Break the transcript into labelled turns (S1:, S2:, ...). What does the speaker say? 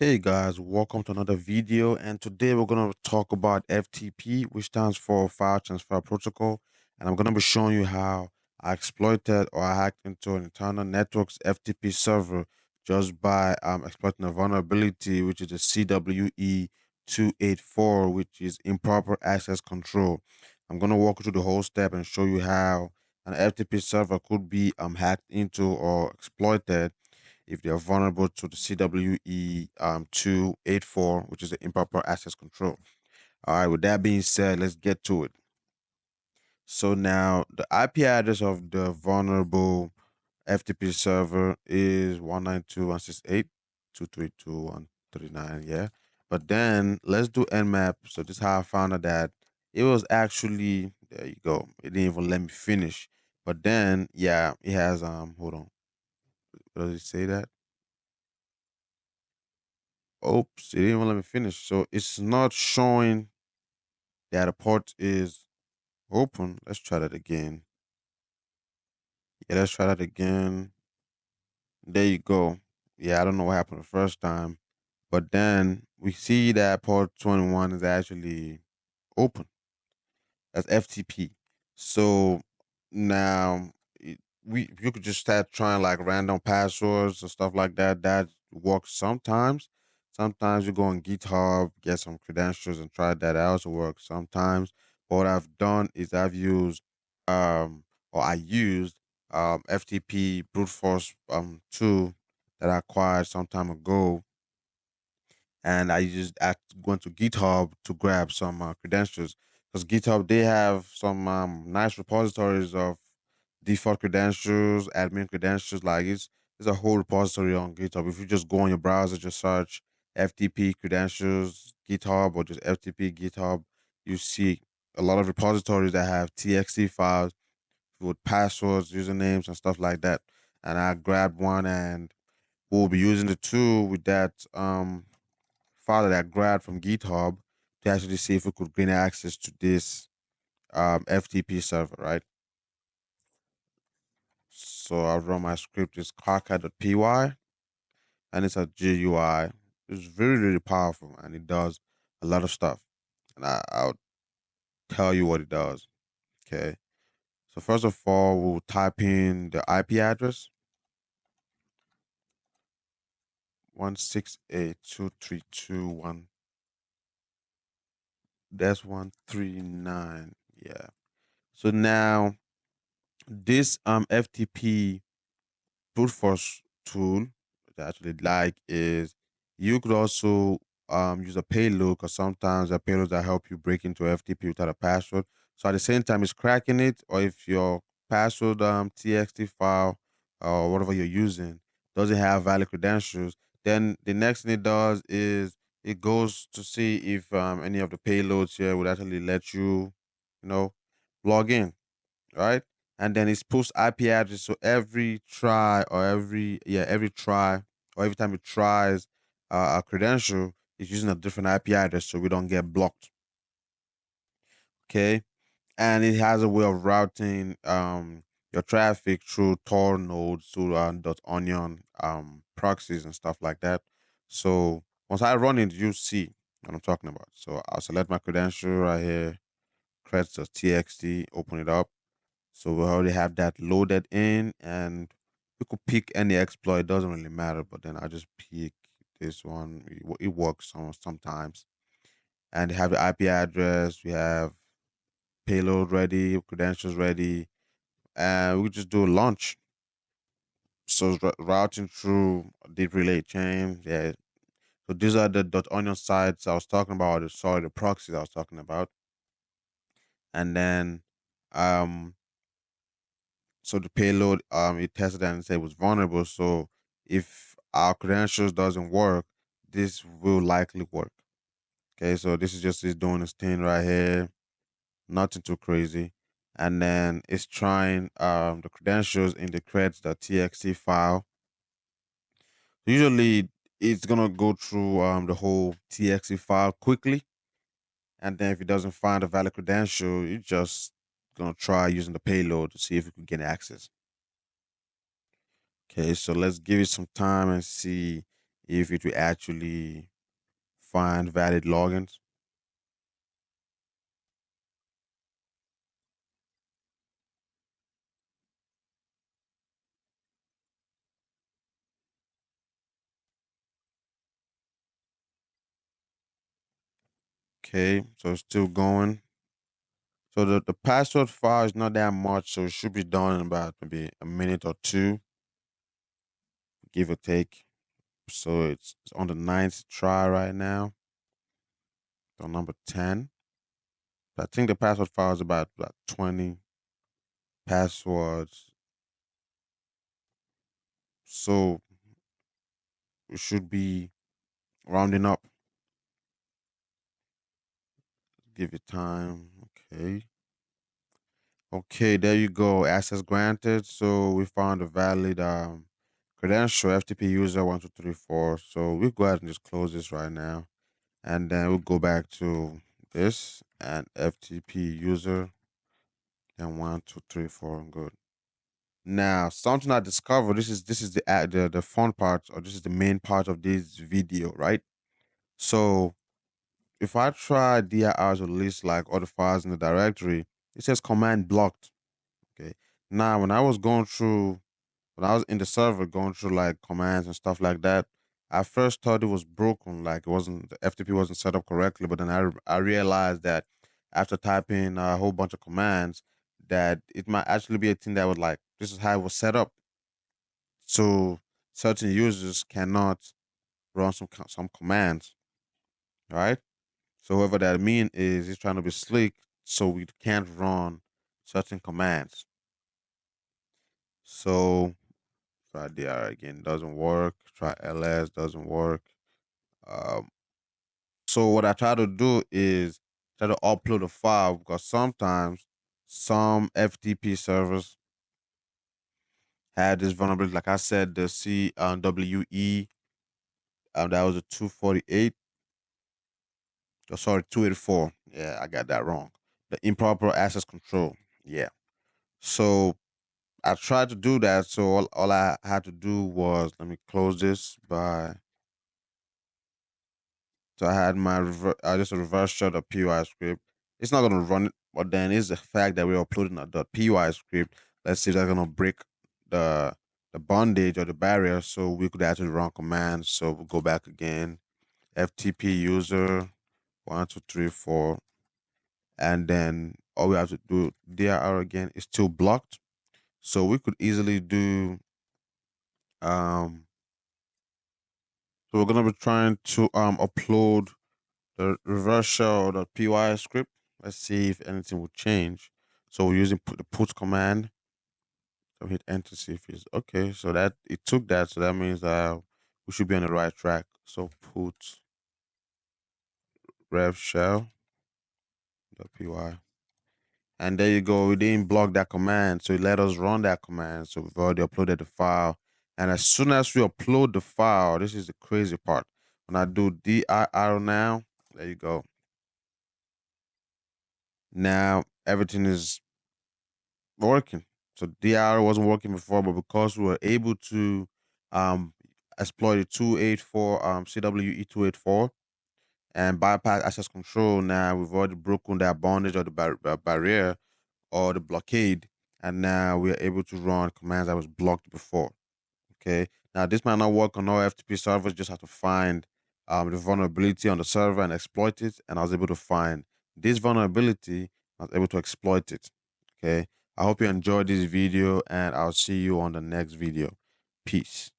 S1: Hey guys, welcome to another video. And today we're going to talk about FTP, which stands for File Transfer Protocol. And I'm going to be showing you how I exploited or I hacked into an internal network's FTP server just by exploiting a vulnerability, which is the CWE284, which is improper access control. I'm going to walk you through the whole step and show you how an FTP server could be hacked into or exploited if they are vulnerable to the CWE 284, which is the improper access control. All right, with that being said, let's get to it. So now the IP address of the vulnerable FTP server is 192.168.232.139. Yeah. But then let's do nmap. So this is how I found out that it was actually, there you go. It didn't even let me finish. But then yeah, it has hold on. Does it say that? Oops, it didn't even let me finish. So it's not showing that a port is open. Let's try that again. Yeah, let's try that again. There you go. Yeah, I don't know what happened the first time. But then we see that port 21 is actually open. That's FTP. So now we you could just start trying like random passwords or stuff like that. That works sometimes. Sometimes you go on GitHub, get some credentials, and try that. That also works sometimes. But what I've done is I've used or I used FTP brute force tool that I acquired some time ago, and I went to GitHub to grab some credentials because GitHub they have some nice repositories of default credentials, admin credentials. Like it's a whole repository on GitHub. If you just go on your browser, just search FTP credentials GitHub or just FTP GitHub, you see a lot of repositories that have TXT files with passwords, usernames, and stuff like that. And I grabbed one, and we'll be using the tool with that file that I grabbed from GitHub to actually see if we could gain access to this FTP server, right? So I'll run my script is kaka.py and it's a GUI. It's very, really powerful and it does a lot of stuff. And I'll tell you what it does. Okay. So first of all, we'll type in the IP address 168.232.1. That's 139. Yeah. So now this FTP brute force tool that I actually like is you could also use a payload because sometimes the payloads that help you break into FTP without a password. So at the same time, it's cracking it, or if your password TXT file or whatever you're using doesn't have valid credentials, then the next thing it does is it goes to see if any of the payloads here would actually let you, log in, right? And then it's post IP address. So every try or every try or every time it tries a credential, it's using a different IP address so we don't get blocked. Okay. And it has a way of routing your traffic through Tor nodes to .onion proxies and stuff like that. So once I run it, you see what I'm talking about. So I'll select my credential right here, creds.txt, open it up. So we already have that loaded in, and we could pick any exploit. It doesn't really matter, but then I just pick this one. It works sometimes. And they have the IP address. We have payload ready, credentials ready, and we just do a launch. So it's routing through the relay chain. Yeah. So these are the .onion sites I was talking about. Sorry, the proxies I was talking about. And then um so the payload it tested and said it was vulnerable. So if our credentials doesn't work, this will likely work. Okay, so this is just it's doing its thing right here, nothing too crazy. And then it's trying the credentials in the creds.txt file. Usually it's gonna go through the whole txt file quickly, and then if it doesn't find a valid credential, it's just gonna try using the payload to see if it can get access. Okay, so let's give it some time and see if it will actually find valid logins. Okay, so it's still going. So the password file is not that much, so it should be done in about maybe a minute or two, give or take. So it's on the ninth try right now, on number 10. I think the password file is about 20 passwords. So we should be rounding up. Give it time. Okay. Okay, there you go. Access granted. So we found a valid credential FTP user 1234. So we'll go ahead and just close this right now. And then we'll go back to this and FTP user and 1234. Good. Now, something I discovered. This is the fun part, or this is the main part of this video, right? So if I try dir to list like all the files in the directory, it says command blocked. Okay. Now, when I was in the server going through like commands and stuff like that, I first thought it was broken, like it wasn't the FTP wasn't set up correctly. But then I realized that after typing a whole bunch of commands, that it might actually be a thing that would like this is how it was set up, so certain users cannot run some commands, right? So whoever that mean is, he's trying to be slick, so we can't run certain commands. So try DR again, doesn't work. Try ls, doesn't work. Um, so what I try to do is try to upload a file, because sometimes some FTP servers had this vulnerability. Like I said, the CWE, that was a 248. Oh, sorry, 284. Yeah, I got that wrong. The improper access control. Yeah. So I tried to do that. So all I had to do was, let me close this by. So I had my just a reverse shell .py script. It's not gonna run it, but then it's the fact that we're uploading a .py script. Let's see if that's gonna break the the bondage or the barrier, so we could actually run commands. So we'll go back again. FTP user 1234, and then all we have to do dir again is still blocked. So we could easily do um. So we're gonna be trying to upload the reverse shell.py script. Let's see if anything will change. So we're using the put command. So hit enter, see if it's okay. So that it took that. So that means we should be on the right track. So put rev shell.py. And there you go. We didn't block that command. So it let us run that command. So we've already uploaded the file. And as soon as we upload the file, this is the crazy part. When I do dir now, there you go. Now everything is working. So DR wasn't working before, but because we were able to um exploit the 284 CWE 284 and bypass access control, now we've already broken that bondage or the barrier or the blockade, and now we are able to run commands that was blocked before. Okay. Now this might not work on all FTP servers. Just have to find the vulnerability on the server and exploit it. And I was able to find this vulnerability. I was able to exploit it. Okay. I hope you enjoyed this video, and I'll see you on the next video. Peace.